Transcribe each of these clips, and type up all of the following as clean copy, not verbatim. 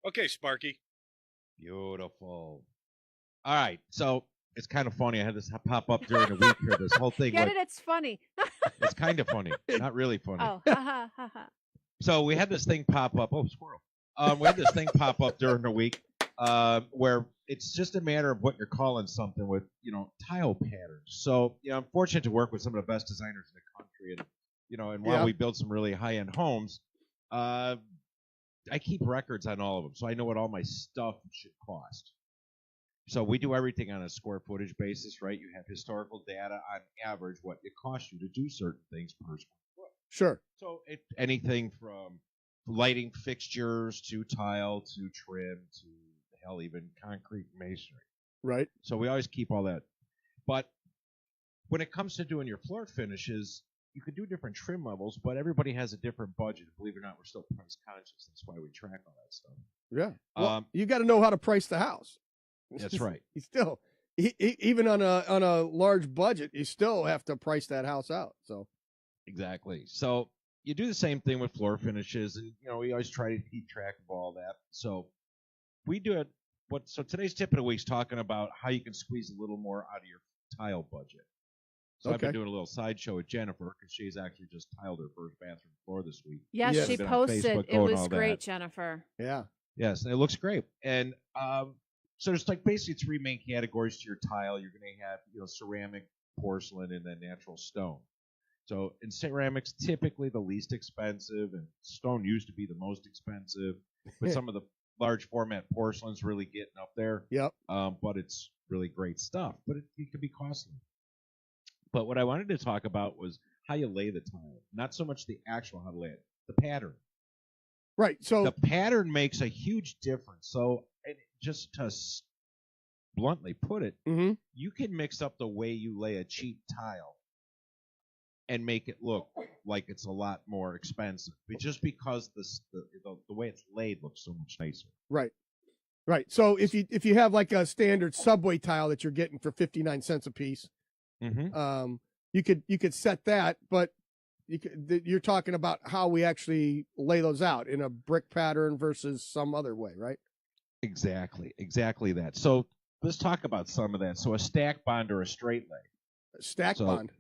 Okay, Sparky. Beautiful. All right, so it's kind of funny. I had this pop up during the week here. This whole thing. Get it? It's funny. It's kind of funny, not really funny. Oh, ha ha ha ha. So we had this thing pop up. Oh, squirrel. We had this thing pop up during the week where it's just a matter of what you're calling something with, tile patterns. So, I'm fortunate to work with some of the best designers in the country, and while we build some really high-end homes, I keep records on all of them, so I know what all my stuff should cost. So we do everything on a square footage basis, right? You have historical data on average what it costs you to do certain things per square foot. Sure. So anything from lighting fixtures to tile to trim to hell, even concrete masonry. Right. So we always keep all that. But when it comes to doing your floor finishes, you can do different trim levels, but everybody has a different budget. Believe it or not, we're still price conscious. That's why we track all that stuff. Yeah. Well, you got to know how to price the house. That's right. You still, even on a large budget, you still have to price that house out. So. Exactly. So you do the same thing with floor finishes, and we always try to keep track of all that. So we do it. So today's tip of the week is talking about how you can squeeze a little more out of your tile budget. So I've been doing a little sideshow with Jennifer because she's actually just tiled her first bathroom floor this week. Yes, she posted. It was great, Jennifer. Yeah. Yes, and it looks great. And so there's basically three main categories to your tile. You're going to have ceramic, porcelain, and then natural stone. So in ceramics, typically the least expensive, and stone used to be the most expensive. But some of the large format porcelain's really getting up there. Yep. But it's really great stuff. But it can be costly. But what I wanted to talk about was how you lay the tile, not so much the actual how to lay it, the pattern. Right. So the pattern makes a huge difference. So just to bluntly put it, you can mix up the way you lay a cheap tile and make it look like it's a lot more expensive, but just because the way it's laid looks so much nicer. Right. Right. So if you have like a standard subway tile that you're getting for 59 cents a piece. You could set that, but you're talking about how we actually lay those out in a brick pattern versus some other way, right? Exactly that. So let's talk about some of that. So a stack bond or a straight lay. A stack bond.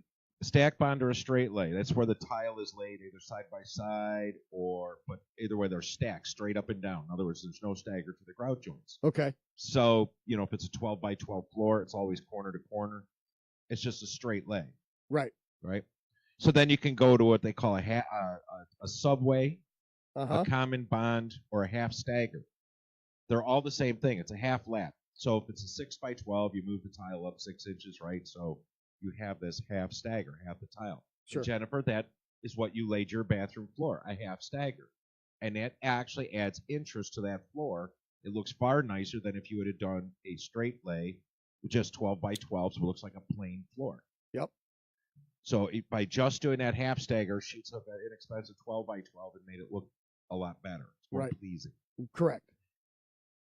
A stack bond or a straight lay. That's where the tile is laid either side by side but either way they're stacked straight up and down. In other words, there's no stagger to the grout joints. Okay. So, if it's a 12 by 12 floor, it's always corner to corner. It's just a straight lay. Right. Right. So then you can go to what they call a subway, a common bond, or a half stagger. They're all the same thing. It's a half lap. So if it's a 6 by 12, you move the tile up 6 inches, right? So you have this half stagger, half the tile. Sure. And Jennifer, that is what you laid your bathroom floor, a half stagger. And that actually adds interest to that floor. It looks far nicer than if you would have done a straight lay with just 12 by 12, so it looks like a plain floor. Yep. So by just doing that half stagger, she took that inexpensive 12 by 12 and made it look a lot better. It's more pleasing. Correct.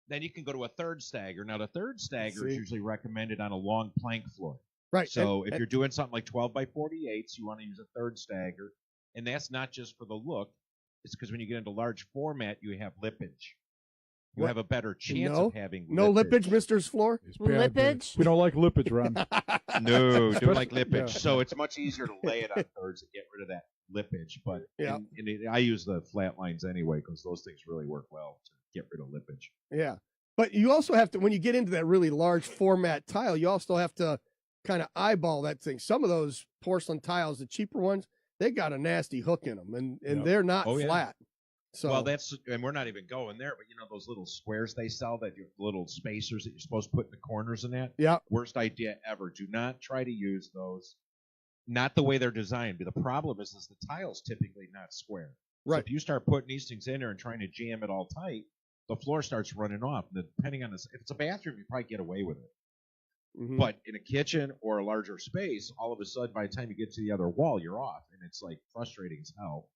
Then you can go to a third stagger. Now, the third stagger is usually recommended on a long plank floor. Right. So if you're doing something like 12 by 48s, you want to use a third stagger. And that's not just for the look. It's because when you get into large format, you have lippage. You have a better chance of having lippage, Mr. Floor? Lippage? We don't like lippage, Ron. No, don't like lippage. Yeah. So it's much easier to lay it on thirds and get rid of that lippage. But I use the flat lines anyway because those things really work well to get rid of lippage. Yeah. But you also have to, when you get into that really large format tile, you also have to kind of eyeball that thing. Some of those porcelain tiles, the cheaper ones, they got a nasty hook in them, and they're not flat. So, well, and we're not even going there, but those little squares they sell, little spacers that you're supposed to put in the corners and that? Yeah. Worst idea ever. Do not try to use those. Not the way they're designed. But the problem is the tile's typically not square. Right. So if you start putting these things in there and trying to jam it all tight, the floor starts running off. And depending on this, if it's a bathroom, you probably get away with it. Mm-hmm. But in a kitchen or a larger space, all of a sudden, by the time you get to the other wall, you're off. And it's frustrating as hell.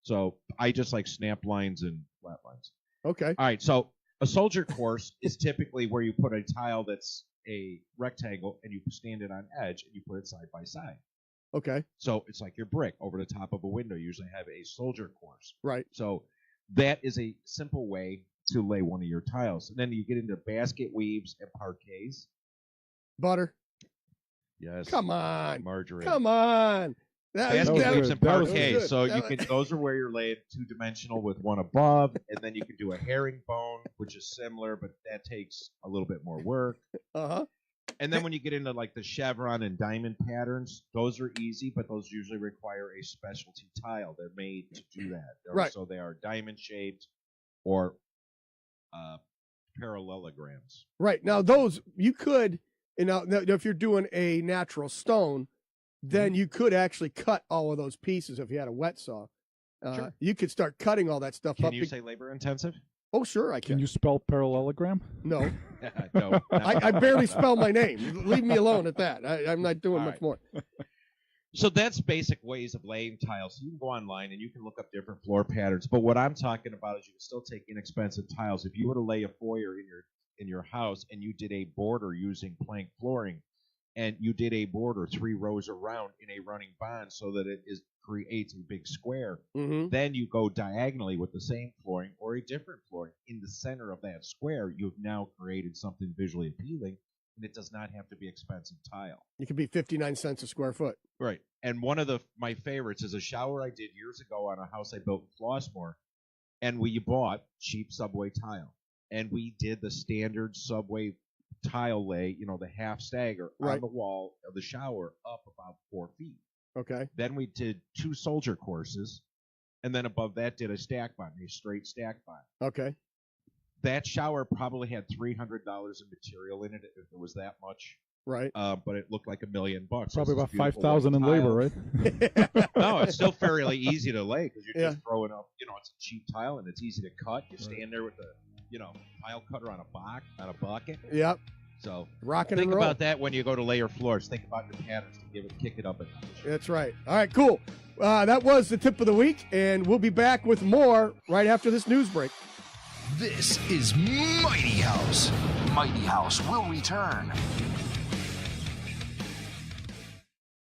So I just like snap lines and flat lines. Okay. All right. So A soldier course is typically where you put a tile that's a rectangle and you stand it on edge and you put it side by side. Okay. So it's like your brick over the top of a window. You usually have a soldier course. Right. So that is a simple way to lay one of your tiles. And then you get into basket weaves and parquets. Butter. Yes. Come on. Margarine. Come on. Basket weaves and parquets. So you can those are where you're laying 2-dimensional with one above, and then you can do a herringbone, which is similar, but that takes a little bit more work. Uh-huh. And then when you get into like the chevron and diamond patterns, those are easy, but those usually require a specialty tile. They're made to do that. Right. So they are diamond shaped or parallelograms. Right. Now those you could, now if you're doing a natural stone, then you could actually cut all of those pieces if you had a wet saw. Sure. You could start cutting all that stuff up. Can you say labor intensive? Oh, sure, I can. Can you spell parallelogram? No. No. I barely spell my name. Leave me alone at that. I'm not doing much more. So that's basic ways of laying tiles. So you can go online and you can look up different floor patterns. But what I'm talking about is you can still take inexpensive tiles. If you were to lay a foyer in your house and you did a border using plank flooring, and you did a border 3 rows around in a running bond so that it creates a big square, then you go diagonally with the same flooring or a different flooring in the center of that square. You've now created something visually appealing, and it does not have to be expensive tile. It could be 59 cents a square foot. Right. And one of my favorites is a shower I did years ago on a house I built in Flossmoor, and we bought cheap subway tile, and we did the standard subway tile lay, the half stagger on the wall of the shower up about 4 feet. Okay. Then we did 2 soldier courses, and then above that did a stack bond, a straight stack bond. Okay. That shower probably had $300 in material in it, if it was that much. Right. But it looked like $1 million. Probably about 5,000 in labor, right? No, it's still fairly easy to lay because you're just throwing up. It's a cheap tile and it's easy to cut. You stand there with the tile cutter on a bucket. Yep. So think about that when you go to lay your floors. Think about your patterns to kick it up a notch. That's right. All right, cool. That was the tip of the week, and we'll be back with more right after this news break. This is Mighty House. Mighty House will return